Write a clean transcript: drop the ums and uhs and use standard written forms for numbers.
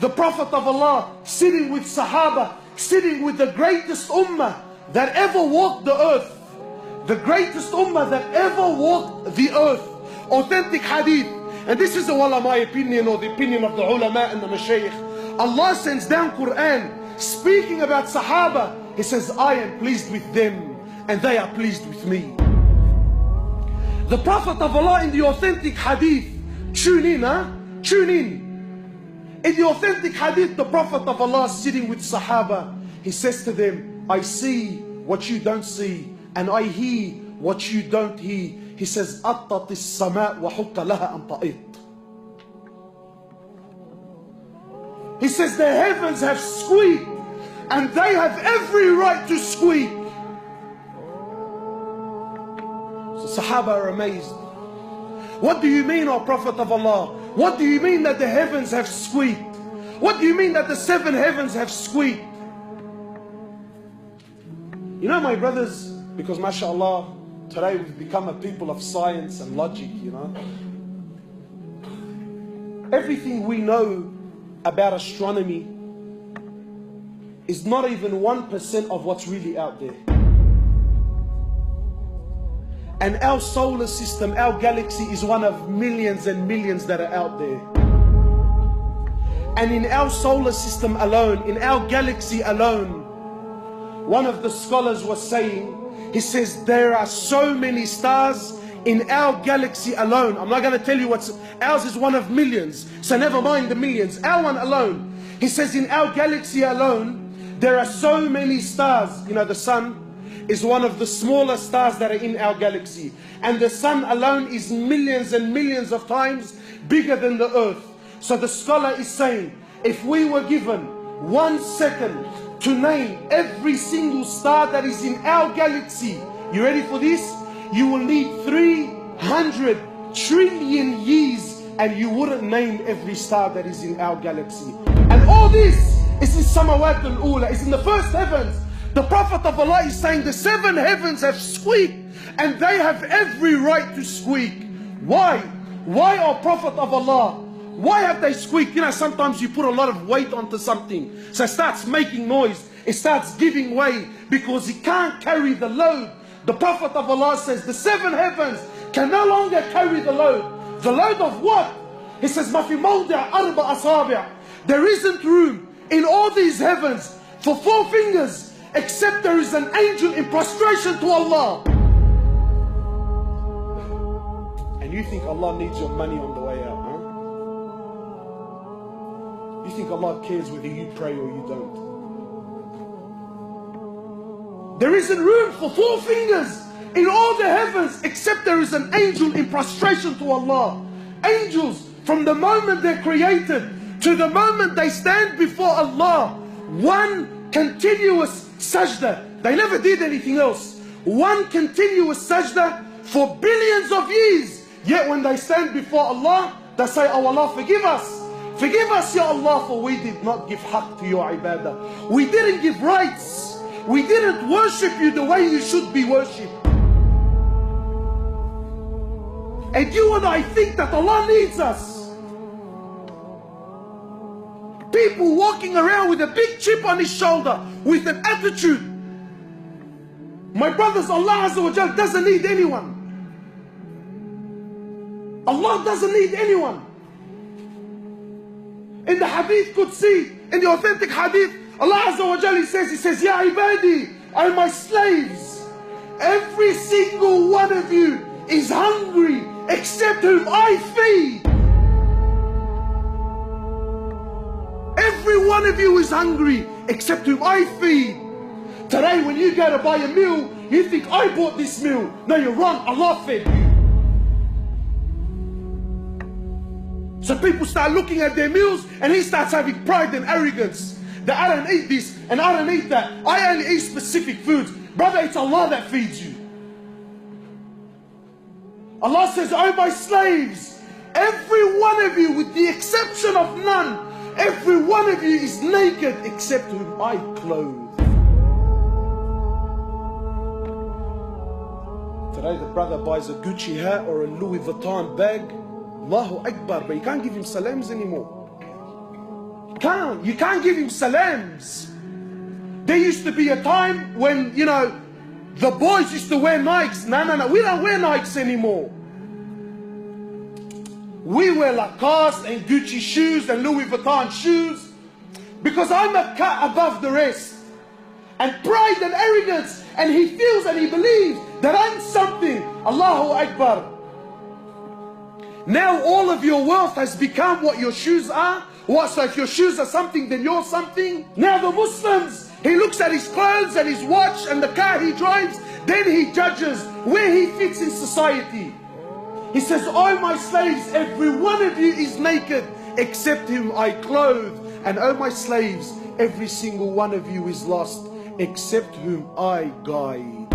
the Prophet of Allah sitting with Sahaba, sitting with the greatest ummah that ever walked the earth. The greatest ummah that ever walked the earth. Authentic hadith. And this is wallah my opinion, or the opinion of the ulama and the mashayikh. Allah sends down Quran speaking about Sahaba. He says, I am pleased with them and they are pleased with me. The Prophet of Allah in the authentic hadith, tune in, tune in. In the authentic hadith, the Prophet of Allah sitting with Sahaba, he says to them, I see what you don't see, and I hear what you don't hear. He says, أَطَّتِ السَّمَاء وَحُقَّ لَهَا أَن تَئِطْ. He says, the heavens have squeaked, and they have every right to squeak. So Sahaba are amazed. What do you mean, O Prophet of Allah? What do you mean that the heavens have squeaked? What do you mean that the 7 heavens have squeaked? You know, my brothers, because mashallah, today we've become a people of science and logic, you know. Everything we know about astronomy is not even 1% of what's really out there. And our solar system, our galaxy, is one of millions and millions that are out there. And in our solar system alone, in our galaxy alone, one of the scholars was saying, he says, there are so many stars in our galaxy alone. I'm not going to tell you what's, ours is one of millions, so never mind the millions, our one alone. He says in our galaxy alone, there are so many stars. You know, the sun is one of the smaller stars that are in our galaxy. And the sun alone is millions and millions of times bigger than the earth. So the scholar is saying, if we were given 1 second to name every single star that is in our galaxy, you ready for this? You will need 300 trillion years and you wouldn't name every star that is in our galaxy. And all this is in Samawat al-Ula, it's in the first heavens. The Prophet of Allah is saying the 7 heavens have squeaked and they have every right to squeak. Why? Why, O Prophet of Allah? Why have they squeaked? You know, sometimes you put a lot of weight onto something, so it starts making noise, it starts giving way because it can't carry the load. The Prophet of Allah says the 7 heavens can no longer carry the load. The load of what? He says, مَا فِي مَوْضِعَ أَرْبَ أَصَابِعَ. There isn't room in all these heavens for 4 fingers except there is an angel in prostration to Allah. And you think Allah needs your money on the way out, huh? You think Allah cares whether you pray or you don't? There isn't room for 4 fingers in all the heavens except there is an angel in prostration to Allah. Angels, from the moment they're created to the moment they stand before Allah, one continuous sajda. They never did anything else. One continuous sajda for billions of years. Yet when they stand before Allah, they say, oh Allah, forgive us. Forgive us, Ya Allah, for we did not give haqq to your ibadah. We didn't give rights. We didn't worship you the way you should be worshipped. And you and I think that Allah needs us. People walking around with a big chip on his shoulder, with an attitude. My brothers, Allah Azza wa Jal doesn't need anyone. Allah doesn't need anyone. In the Hadith Qudsi, in the authentic Hadith, Allah Azza wa Jal, He says, Ya ibadi, are my slaves. Every single one of you is hungry except whom I feed. Every one of you is hungry except whom I feed. Today when you go to buy a meal, you think I bought this meal. No, you're wrong. Allah fed you. So people start looking at their meals and he starts having pride and arrogance. That I don't eat this and I don't eat that. I only eat specific foods. Brother, it's Allah that feeds you. Allah says, oh my slaves, every one of you with the exception of none, every one of you is naked except whom I clothe. Today the brother buys a Gucci hat or a Louis Vuitton bag. Allahu Akbar, but you can't give him salams anymore. You can't. You can't give him salams. There used to be a time when, you know, the boys used to wear Nikes. No. We don't wear Nikes anymore. We wear Lacoste and Gucci shoes and Louis Vuitton shoes because I'm a cut above the rest. And pride and arrogance, and he feels and he believes that I'm something. Allahu Akbar. Now all of your wealth has become what your shoes are. What? So if your shoes are something, then you're something. Now the Muslims, he looks at his clothes and his watch and the car he drives, then he judges where he fits in society. He says, "Oh my slaves, every one of you is naked, except whom I clothe. And oh my slaves, every single one of you is lost, except whom I guide."